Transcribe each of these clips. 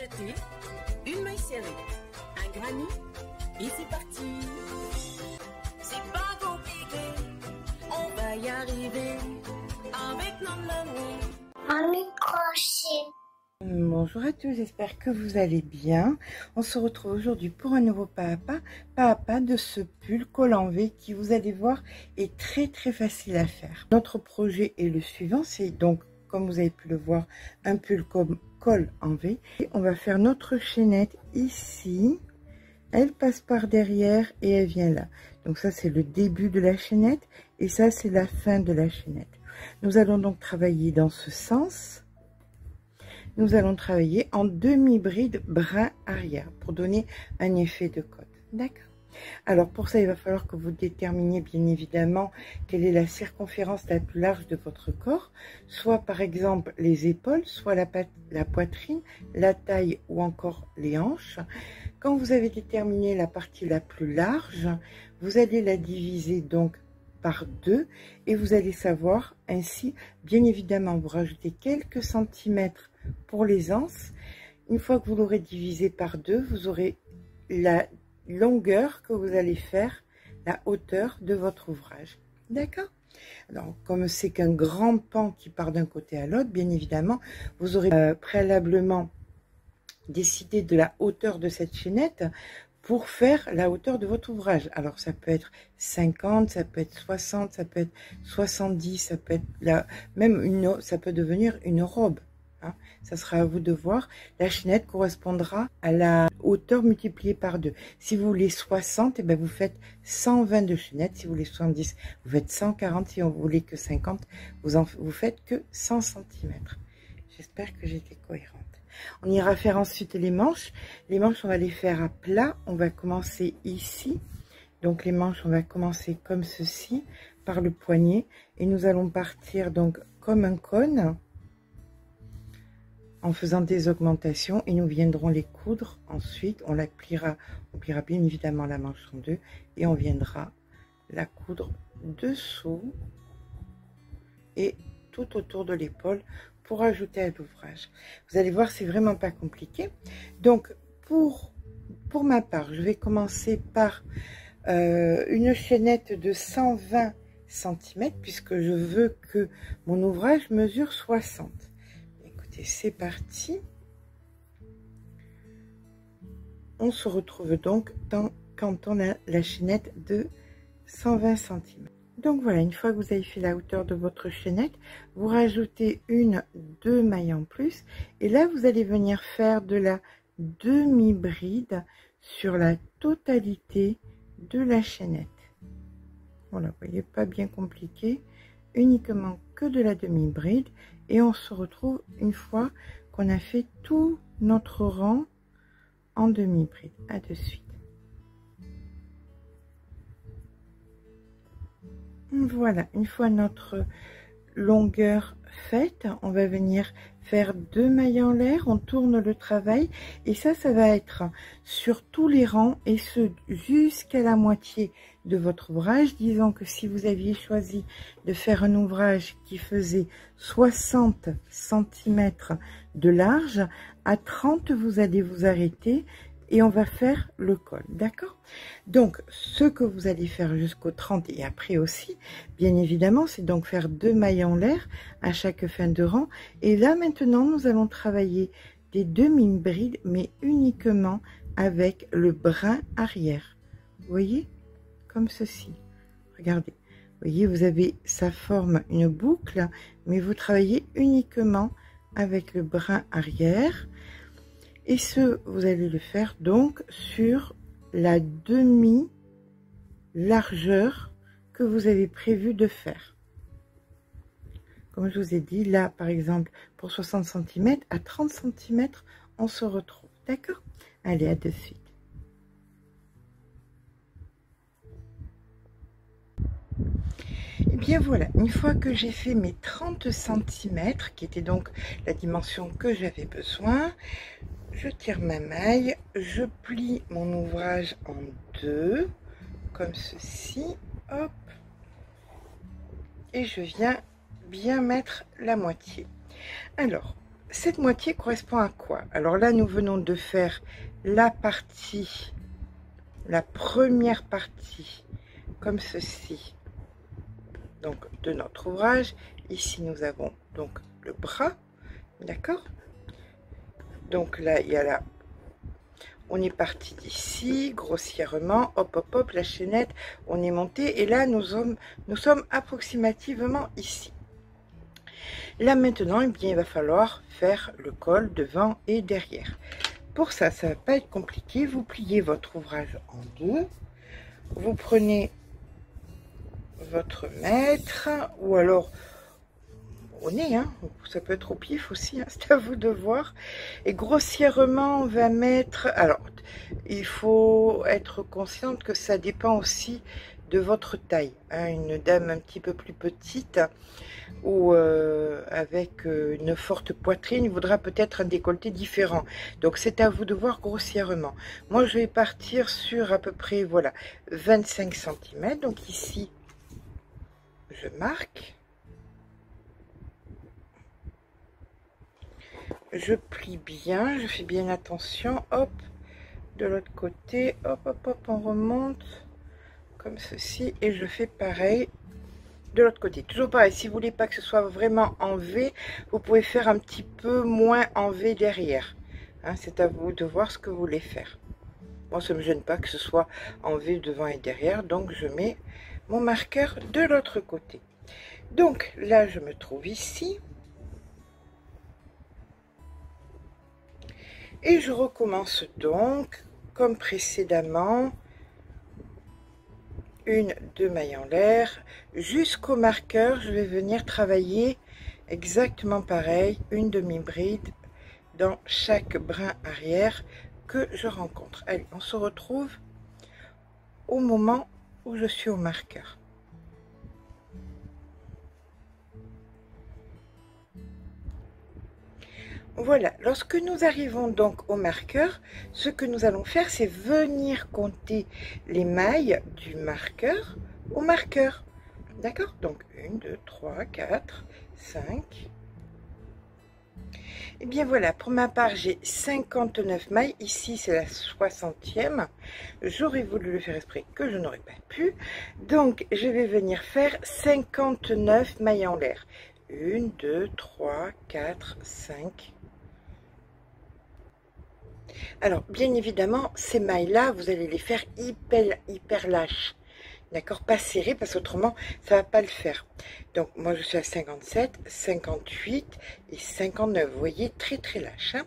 acheter une maille serrée, un granit et c'est parti. C'est pas compliqué, on va y arriver avec nos mamies. Un microchip. Bonjour à tous, j'espère que vous allez bien. On se retrouve aujourd'hui pour un nouveau pas à pas de ce pull col en V qui, vous allez voir, est très facile à faire. Notre projet est le suivant, c'est donc, comme vous avez pu le voir, un pull col en V. Et on va faire notre chaînette ici. Elle passe par derrière et elle vient là. Donc ça, c'est le début de la chaînette et ça, c'est la fin de la chaînette. Nous allons donc travailler dans ce sens. Nous allons travailler en demi-bride brin arrière pour donner un effet de côte. D'accord. Alors pour ça, il va falloir que vous déterminiez bien évidemment quelle est la circonférence la plus large de votre corps, soit par exemple les épaules, soit la poitrine, la taille ou encore les hanches. Quand vous avez déterminé la partie la plus large, vous allez la diviser donc par 2 et vous allez savoir ainsi, bien évidemment, vous rajoutez quelques centimètres pour les anses. Une fois que vous l'aurez divisé par 2, vous aurez la longueur que vous allez faire, la hauteur de votre ouvrage. D'accord? Alors, comme c'est qu'un grand pan qui part d'un côté à l'autre, bien évidemment, vous aurez préalablement décidé de la hauteur de cette chaînette pour faire la hauteur de votre ouvrage. Alors, ça peut être 50, ça peut être 60, ça peut être 70, ça peut être même ça peut devenir une robe. Ça sera à vous de voir. La chaînette correspondra à la hauteur multipliée par 2. Si vous voulez 60, et bien vous faites 120 de chaînette. Si vous voulez 70, vous faites 140. Si vous voulez que 50, vous faites que 100 cm. J'espère que j'étais cohérente. On ira faire ensuite les manches. Les manches, on va les faire à plat. On va commencer ici. Donc les manches, on va commencer comme ceci, par le poignet. Et nous allons partir donc comme un cône, en faisant des augmentations, et nous viendrons les coudre. Ensuite, on pliera bien évidemment la manche en deux et on viendra la coudre dessous et tout autour de l'épaule pour ajouter à l'ouvrage. Vous allez voir, c'est vraiment pas compliqué. Donc, pour ma part, je vais commencer par une chaînette de 120 cm puisque je veux que mon ouvrage mesure 60. C'est parti. On se retrouve donc quand on a la chaînette de 120 cm. Donc voilà, une fois que vous avez fait la hauteur de votre chaînette, vous rajoutez deux mailles en plus et là vous allez venir faire de la demi-bride sur la totalité de la chaînette. Voilà, vous voyez, pas bien compliqué, uniquement que de la demi-bride. Et on se retrouve une fois qu'on a fait tout notre rang en demi-bride. À de suite. Voilà, une fois notre longueur faite, on va venir faire 2 mailles en l'air, on tourne le travail et ça va être sur tous les rangs et ce jusqu'à la moitié de votre ouvrage. Disons que si vous aviez choisi de faire un ouvrage qui faisait 60 cm de large, à 30 vous allez vous arrêter et on va faire le col, d'accord? Donc ce que vous allez faire jusqu'au 30 et après aussi, bien évidemment, c'est donc faire 2 mailles en l'air à chaque fin de rang. Et là maintenant nous allons travailler des demi-brides mais uniquement avec le brin arrière, vous voyez, comme ceci. Regardez, vous voyez, vous avez, ça forme une boucle, mais vous travaillez uniquement avec le brin arrière. Et vous allez le faire donc sur la demi largeur que vous avez prévu de faire. Comme je vous ai dit, là par exemple pour 60 cm, à 30 cm on se retrouve, d'accord? Allez, à de suite. Et bien voilà, une fois que j'ai fait mes 30 cm, qui était donc la dimension que j'avais besoin, je tire ma maille, je plie mon ouvrage en deux, comme ceci, hop, et je viens bien mettre la moitié. Alors, cette moitié correspond à quoi? Alors là, nous venons de faire la première partie, comme ceci, donc de notre ouvrage. Ici, nous avons donc le bras, d'accord? Donc là, il y a là, on est parti d'ici, grossièrement, hop, hop, hop, la chaînette, on est monté, et là, nous sommes approximativement ici. Là, maintenant, eh bien, il va falloir faire le col devant et derrière. Pour ça, ça ne va pas être compliqué. Vous pliez votre ouvrage en deux. Vous prenez votre mètre, ou alors au nez, hein, ça peut être au pif aussi, hein, c'est à vous de voir. Et grossièrement, on va mettre... Alors, il faut être consciente que ça dépend aussi de votre taille. Hein, une dame un petit peu plus petite ou avec une forte poitrine, il voudra peut-être un décolleté différent. Donc, c'est à vous de voir grossièrement. Moi, je vais partir sur à peu près, voilà, 25 cm. Donc ici, je marque. Je plie bien, je fais bien attention, hop, de l'autre côté, hop, hop, hop, on remonte, comme ceci, et je fais pareil de l'autre côté. Toujours pareil, si vous voulez pas que ce soit vraiment en V, vous pouvez faire un petit peu moins en V derrière. Hein, c'est à vous de voir ce que vous voulez faire. Moi, ça ne me gêne pas que ce soit en V devant et derrière, donc je mets mon marqueur de l'autre côté. Donc là, je me trouve ici. Et je recommence donc, comme précédemment, une, deux mailles en l'air. Jusqu'au marqueur, je vais venir travailler exactement pareil, une demi-bride dans chaque brin arrière que je rencontre. Allez, on se retrouve au moment où je suis au marqueur. Voilà, lorsque nous arrivons donc au marqueur, ce que nous allons faire, c'est venir compter les mailles du marqueur au marqueur. D'accord? Donc 1, 2, 3, 4, 5. Et bien voilà, pour ma part, j'ai 59 mailles. Ici, c'est la 60e. J'aurais voulu le faire exprès que je n'aurais pas pu. Donc, je vais venir faire 59 mailles en l'air. 1, 2, 3, 4, 5. Alors, bien évidemment, ces mailles-là, vous allez les faire hyper lâches. D'accord? Pas serrées, parce qu'autrement, ça ne va pas le faire. Donc, moi, je suis à 57, 58 et 59. Vous voyez, très lâche. Hein?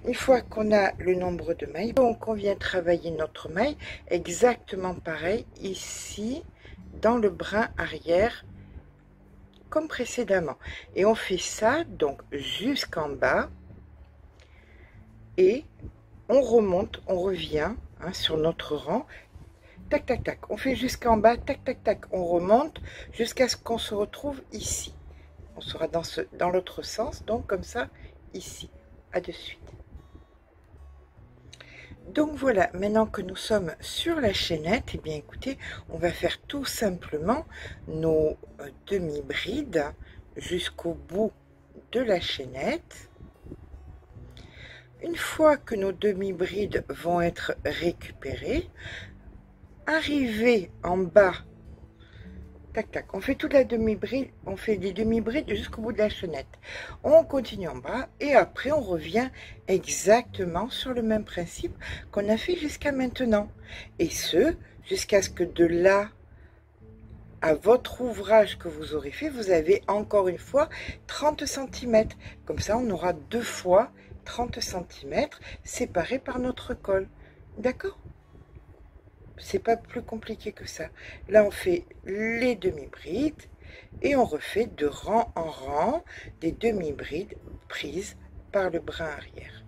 Une fois qu'on a le nombre de mailles, donc on vient travailler notre maille exactement pareil, ici, dans le brin arrière, comme précédemment. Et on fait ça, donc, jusqu'en bas. Et on remonte, on revient hein, sur notre rang, tac, tac, tac, on fait jusqu'en bas, tac, tac, tac, on remonte jusqu'à ce qu'on se retrouve ici. On sera dans l'autre sens, donc comme ça, ici, à de suite. Donc voilà, maintenant que nous sommes sur la chaînette, eh bien écoutez, on va faire tout simplement nos demi-brides jusqu'au bout de la chaînette. Une fois que nos demi-brides vont être récupérées, arriver en bas, tac tac, on fait toute la demi-bride, on fait des demi-brides jusqu'au bout de la chaînette. On continue en bas et après on revient exactement sur le même principe qu'on a fait jusqu'à maintenant. Et ce, jusqu'à ce que de là à votre ouvrage que vous aurez fait, vous avez encore une fois 30 cm. Comme ça, on aura deux fois 30 cm séparés par notre col. D'accord? C'est pas plus compliqué que ça. Là, on fait les demi-brides et on refait de rang en rang des demi-brides prises par le brin arrière.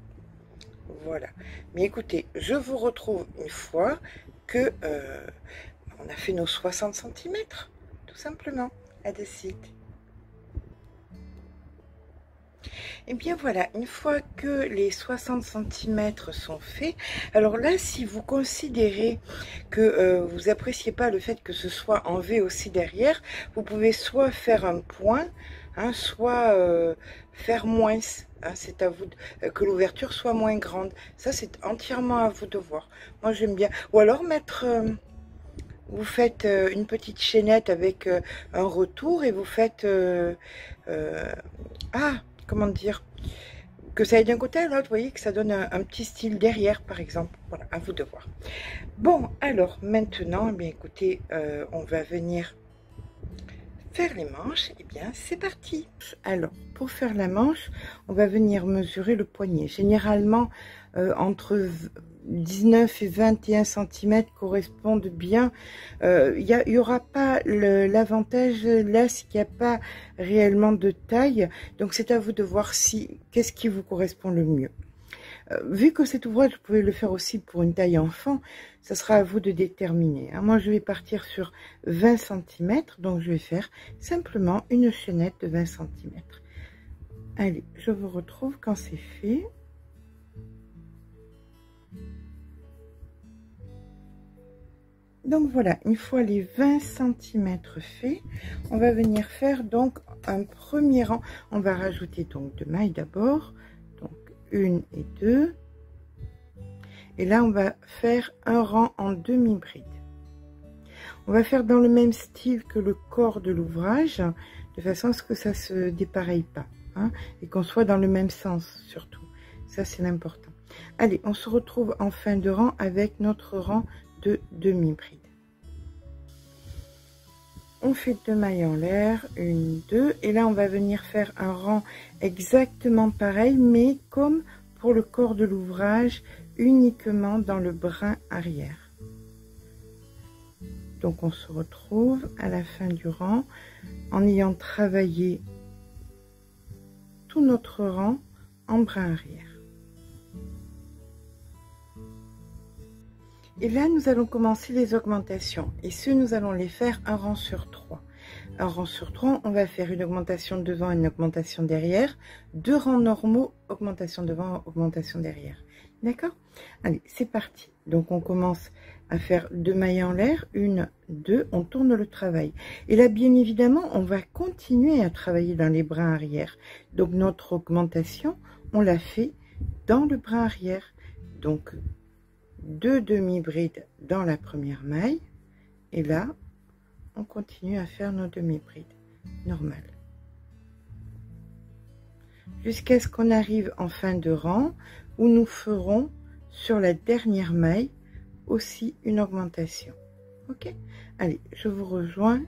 Voilà. Mais écoutez, je vous retrouve une fois que on a fait nos 60 cm, tout simplement. À de suite. Et bien voilà, une fois que les 60 cm sont faits, alors là, si vous considérez que vous n'appréciez pas le fait que ce soit en V aussi derrière, vous pouvez soit faire un point, hein, soit faire moins, hein, c'est à vous que l'ouverture soit moins grande. Ça, c'est entièrement à vous de voir. Moi, j'aime bien. Ou alors mettre, vous faites une petite chaînette avec un retour et vous faites, comment dire, que ça aille d'un côté à l'autre, vous voyez, que ça donne un petit style derrière, par exemple. Voilà, à vous de voir. Bon, alors, maintenant, eh bien, écoutez, on va venir faire les manches. Eh bien, c'est parti. Alors, pour faire la manche, on va venir mesurer le poignet. Généralement, entre 19 et 21 cm correspondent bien. Il y aura pas l'avantage là, c'est qu'il n'y a pas réellement de taille. Donc, c'est à vous de voir qu'est-ce qui vous correspond le mieux. Vu que cet ouvrage, vous pouvez le faire aussi pour une taille enfant, ça sera à vous de déterminer. Moi, je vais partir sur 20 cm, donc je vais faire simplement une chaînette de 20 cm. Allez, je vous retrouve quand c'est fait. Donc voilà, une fois les 20 cm faits, on va venir faire donc un premier rang. On va rajouter donc 2 mailles d'abord. 1 et 2, et là on va faire un rang en demi-bride. On va faire dans le même style que le corps de l'ouvrage, de façon à ce que ça se dépareille pas, hein, et qu'on soit dans le même sens surtout. Ça, c'est l'important. Allez, on se retrouve en fin de rang avec notre rang de demi-bride. On fait 2 mailles en l'air, 1, 2, et là on va venir faire un rang exactement pareil, mais comme pour le corps de l'ouvrage, uniquement dans le brin arrière. Donc on se retrouve à la fin du rang en ayant travaillé tout notre rang en brin arrière. Et là, nous allons commencer les augmentations. Et nous allons les faire un rang sur 3. Un rang sur 3, on va faire une augmentation devant et une augmentation derrière. 2 rangs normaux, augmentation devant, augmentation derrière. D'accord? Allez, c'est parti. Donc, on commence à faire 2 mailles en l'air. 1, 2, on tourne le travail. Et là, bien évidemment, on va continuer à travailler dans les brins arrière. Donc, notre augmentation, on l'a fait dans le brin arrière. Donc, 2 demi-brides dans la première maille, et là on continue à faire nos demi-brides normales jusqu'à ce qu'on arrive en fin de rang où nous ferons sur la dernière maille aussi une augmentation. Ok, allez, je vous rejoins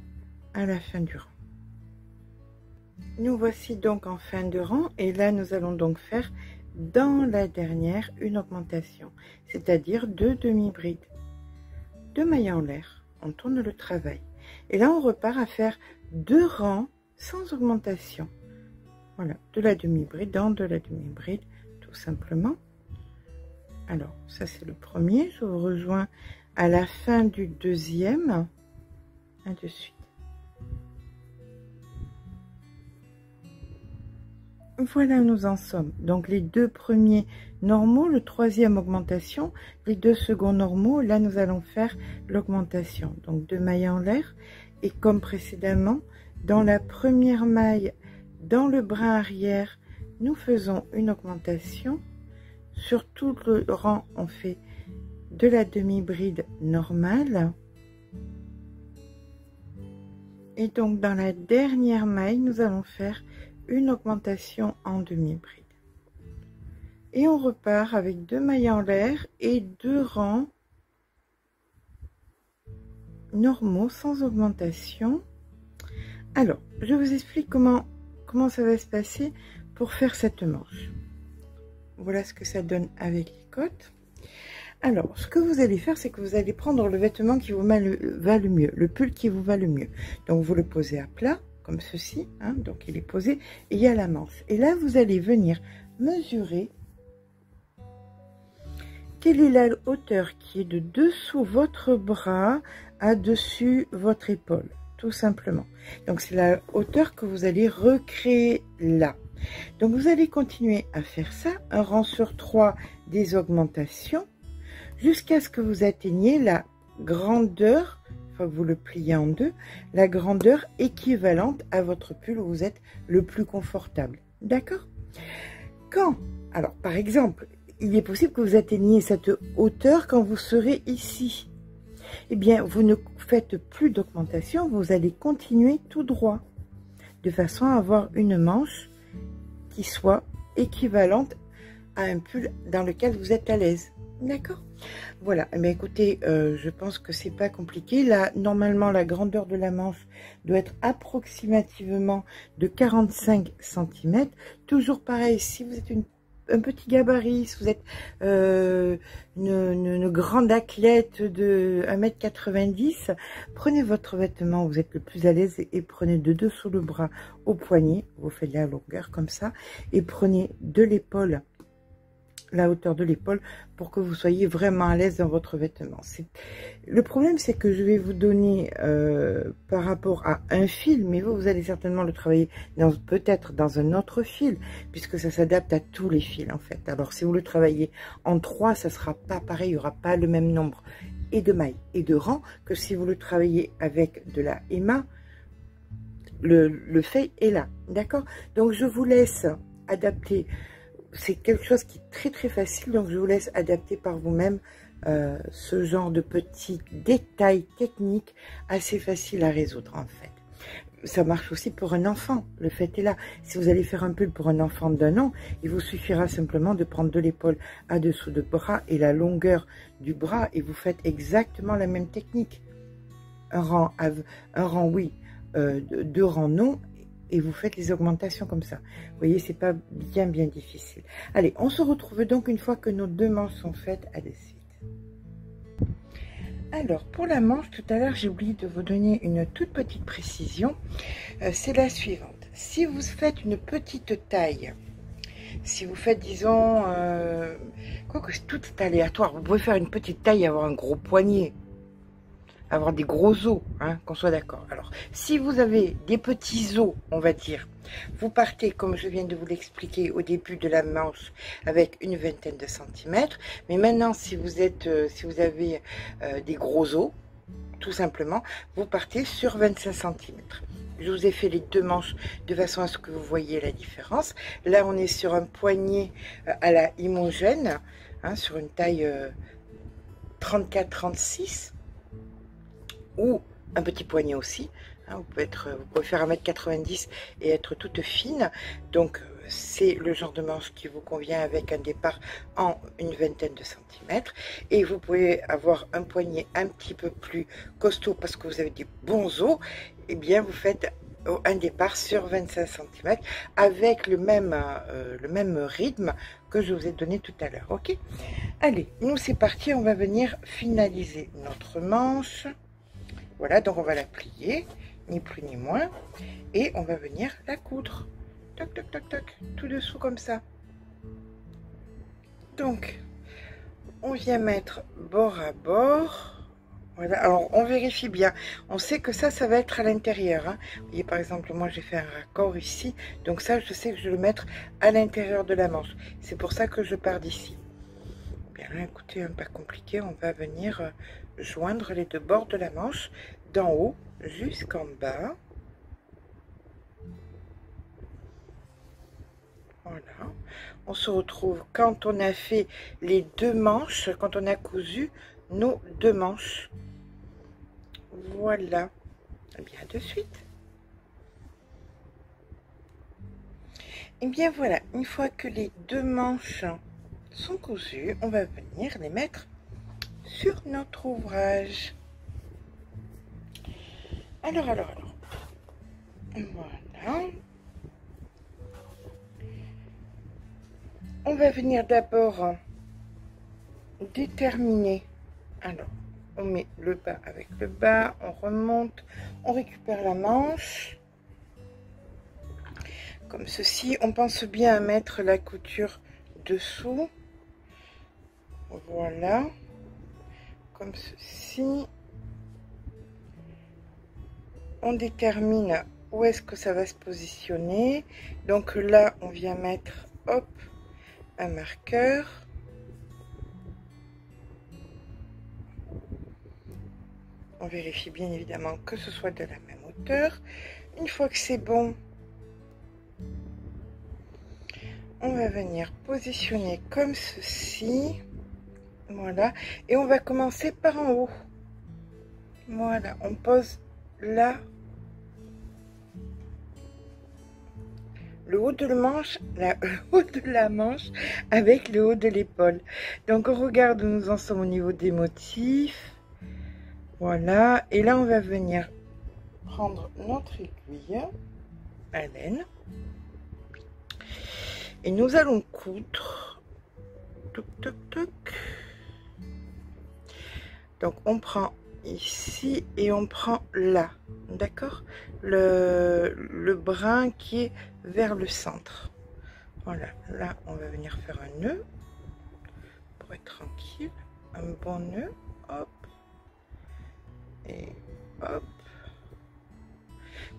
à la fin du rang. Nous voici donc en fin de rang, et là nous allons donc faire dans la dernière une augmentation, c'est-à-dire 2 demi-brides, 2 mailles en l'air, on tourne le travail, et là on repart à faire 2 rangs sans augmentation. Voilà, de la demi-bride dans de la demi-bride, tout simplement. Alors ça c'est le premier, je vous rejoins à la fin du deuxième, de suite. Voilà où nous en sommes. Donc les 2 premiers normaux, le troisième augmentation, les 2 seconds normaux, là nous allons faire l'augmentation. Donc 2 mailles en l'air, et comme précédemment, dans la première maille, dans le brin arrière, nous faisons une augmentation. Sur tout le rang, on fait de la demi-bride normale. Et donc dans la dernière maille, nous allons faire une augmentation en demi-bride, et on repart avec 2 mailles en l'air et 2 rangs normaux sans augmentation. Alors je vous explique comment ça va se passer pour faire cette manche. Voilà ce que ça donne avec les côtes. Alors, ce que vous allez faire, c'est que vous allez prendre le vêtement qui vous va le mieux, le pull qui vous va le mieux. Donc vous le posez à plat comme ceci, hein, donc il est posé, et il y a la manche, et là vous allez venir mesurer quelle est la hauteur qui est de dessous votre bras à dessus votre épaule, tout simplement. Donc c'est la hauteur que vous allez recréer là. Donc vous allez continuer à faire ça, un rang sur 3 des augmentations, jusqu'à ce que vous atteigniez la grandeur une fois que vous le pliez en deux, la grandeur équivalente à votre pull où vous êtes le plus confortable. D'accord? Alors, par exemple, il est possible que vous atteigniez cette hauteur quand vous serez ici. Eh bien, vous ne faites plus d'augmentation, vous allez continuer tout droit, de façon à avoir une manche qui soit équivalente à un pull dans lequel vous êtes à l'aise. D'accord? Voilà. Mais écoutez, je pense que c'est pas compliqué. Là, normalement, la grandeur de la manche doit être approximativement de 45 cm. Toujours pareil, si vous êtes un petit gabarit, si vous êtes une grande athlète de 1,90 m, prenez votre vêtement où vous êtes le plus à l'aise et prenez de dessous le bras au poignet, vous faites la longueur comme ça, et prenez de l'épaule, la hauteur de l'épaule, pour que vous soyez vraiment à l'aise dans votre vêtement. Le problème, c'est que je vais vous donner par rapport à un fil, mais vous allez certainement le travailler peut-être dans un autre fil, puisque ça s'adapte à tous les fils en fait. Alors si vous le travaillez en 3, ça sera pas pareil, il n'y aura pas le même nombre et de mailles et de rangs que si vous le travaillez avec de la Emma. Le fait est là, d'accord? Donc je vous laisse adapter. C'est quelque chose qui est très facile, donc je vous laisse adapter par vous-même ce genre de petits détails techniques assez faciles à résoudre en fait. Ça marche aussi pour un enfant, le fait est là. Si vous allez faire un pull pour un enfant d'1 an, il vous suffira simplement de prendre de l'épaule à dessous de bras et la longueur du bras et vous faites exactement la même technique. Un rang oui, 2 rangs non. Et vous faites les augmentations comme ça. Vous voyez, c'est pas bien difficile. Allez, on se retrouve donc une fois que nos 2 manches sont faites. À de suite. Alors, pour la manche, tout à l'heure, j'ai oublié de vous donner une toute petite précision. C'est la suivante. Si vous faites une petite taille, si vous faites, disons, quoique tout est aléatoire, vous pouvez faire une petite taille et avoir un gros poignet. Avoir des gros os, hein, qu'on soit d'accord. Alors, si vous avez des petits os, on va dire, vous partez, comme je viens de vous l'expliquer au début de la manche, avec une vingtaine de centimètres. Mais maintenant, si vous avez des gros os, tout simplement, vous partez sur 25 centimètres. Je vous ai fait les 2 manches de façon à ce que vous voyez la différence. Là, on est sur un poignet à la Imogen, hein, sur une taille 34-36. Ou un petit poignet aussi, hein, vous pouvez faire 1,90 m et être toute fine, donc c'est le genre de manche qui vous convient avec un départ en une vingtaine de centimètres, et vous pouvez avoir un poignet un petit peu plus costaud parce que vous avez des bons os, et bien vous faites un départ sur 25 cm avec le même rythme que je vous ai donné tout à l'heure. Ok, allez, nous c'est parti, on va venir finaliser notre manche. Voilà, donc on va la plier, ni plus ni moins, et on va venir la coudre. Toc, toc, toc, toc, tout dessous comme ça. Donc, on vient mettre bord à bord. Voilà, alors on vérifie bien. On sait que ça va être à l'intérieur. Hein. Vous voyez, par exemple, moi j'ai fait un raccord ici. Donc ça, je sais que je vais le mettre à l'intérieur de la manche. C'est pour ça que je pars d'ici. Bien, écoutez, pas compliqué, on va venir joindre les 2 bords de la manche d'en haut jusqu'en bas. Voilà, on se retrouve quand on a fait les 2 manches, quand on a cousu nos 2 manches. Voilà, et bien de suite. Et bien voilà, une fois que les 2 manches sont cousues, on va venir les mettre sur notre ouvrage. Alors. Voilà. On va venir d'abord déterminer. Alors, on met le bas avec le bas, on remonte, on récupère la manche. Comme ceci, on pense bien à mettre la couture dessous. Voilà. Comme ceci. On détermine où est-ce que ça va se positionner. Donc là, on vient mettre, hop, un marqueur. On vérifie bien évidemment que ce soit de la même hauteur. Une fois que c'est bon, on va venir positionner comme ceci. Voilà. Et on va commencer par en haut. Voilà. On pose là le haut de la manche, le haut de la manche avec le haut de l'épaule. Donc on regarde où nous en sommes au niveau des motifs. Voilà. Et là on va venir prendre notre aiguille à laine. Et nous allons coudre. Toc, toc, toc. Donc on prend ici et on prend là, d'accord, le brin qui est vers le centre. Voilà, là on va venir faire un nœud pour être tranquille, un bon nœud, hop et hop.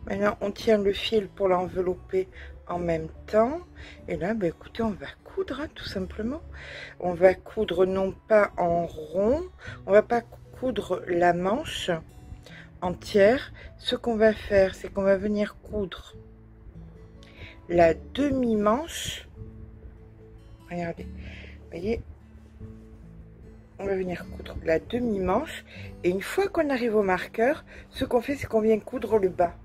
Maintenant on tient le fil pour l'envelopper en même temps, et là ben, écoutez, on va coudre hein, tout simplement. On va coudre non pas en rond, on va pas coudre la manche entière. Ce qu'on va faire, c'est qu'on va venir coudre la demi-manche. Regardez, vous voyez, on va venir coudre la demi-manche, et une fois qu'on arrive au marqueur, ce qu'on fait, c'est qu'on vient coudre le bas.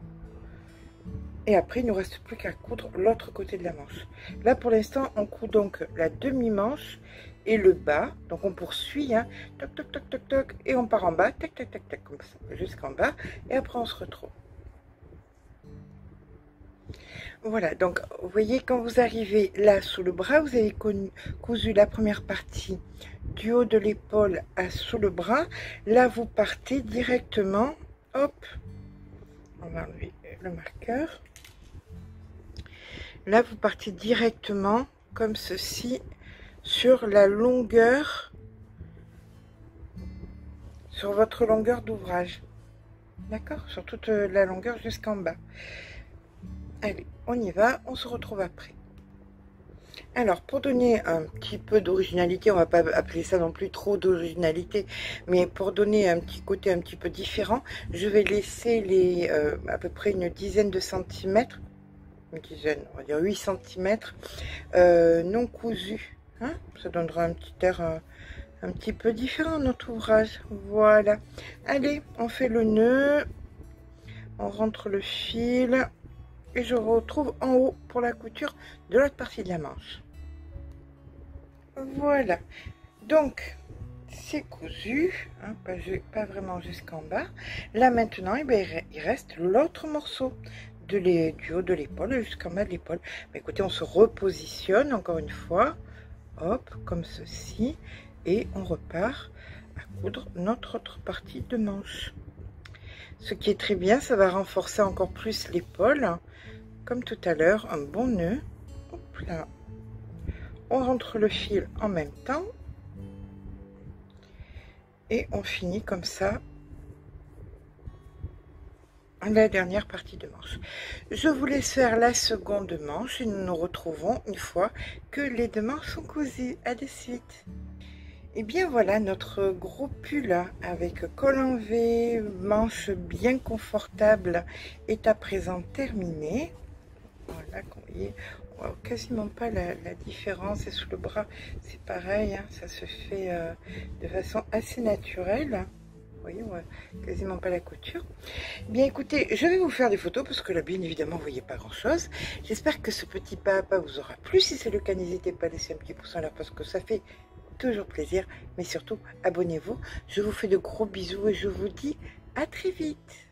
Et après, il ne nous reste plus qu'à coudre l'autre côté de la manche. Là, pour l'instant, on coud donc la demi-manche et le bas. Donc, on poursuit, hein, toc, toc, toc, toc, toc, et on part en bas, tac, tac, tac, tac, comme ça, jusqu'en bas. Et après, on se retrouve. Voilà, donc, vous voyez, quand vous arrivez là, sous le bras, vous avez cousu la première partie du haut de l'épaule à sous le bras. Là, vous partez directement, hop, on va enlever le marqueur. Là, vous partez directement, comme ceci, sur la longueur, sur votre longueur d'ouvrage. D'accord? Sur toute la longueur jusqu'en bas. Allez, on y va, on se retrouve après. Alors, pour donner un petit peu d'originalité, on va pas appeler ça non plus trop d'originalité, mais pour donner un petit côté un petit peu différent, je vais laisser les à peu près une dizaine de centimètres, une dizaine, on va dire 8 centimètres, non cousus. Hein, ça donnera un petit air un petit peu différent à notre ouvrage. Voilà. Allez, on fait le nœud, on rentre le fil. Et je retrouve en haut pour la couture de l'autre partie de la manche. Voilà. Donc, c'est cousu. Hein, pas vraiment jusqu'en bas. Là, maintenant, eh bien, il reste l'autre morceau du haut de l'épaule jusqu'en bas de l'épaule. Écoutez, on se repositionne encore une fois. Hop, comme ceci. Et on repart à coudre notre autre partie de manche. Ce qui est très bien, ça va renforcer encore plus l'épaule. Comme tout à l'heure, un bon nœud. Hop là. On rentre le fil en même temps. Et on finit comme ça la dernière partie de manche. Je vous laisse faire la seconde manche et nous nous retrouvons une fois que les deux manches sont cousues. À de suite. Et bien voilà, notre gros pull avec col en V, manche bien confortable est à présent terminé. Voilà, comme vous voyez, on voit quasiment pas la différence. Et sous le bras, c'est pareil, hein, ça se fait de façon assez naturelle. Vous voyez, on voit quasiment pas la couture. Bien écoutez, je vais vous faire des photos parce que là, bien évidemment, vous voyez pas grand chose. J'espère que ce petit pas à pas vous aura plu. Si c'est le cas, n'hésitez pas à laisser un petit pouce en l'air parce que ça fait toujours plaisir. Mais surtout, abonnez-vous. Je vous fais de gros bisous et je vous dis à très vite.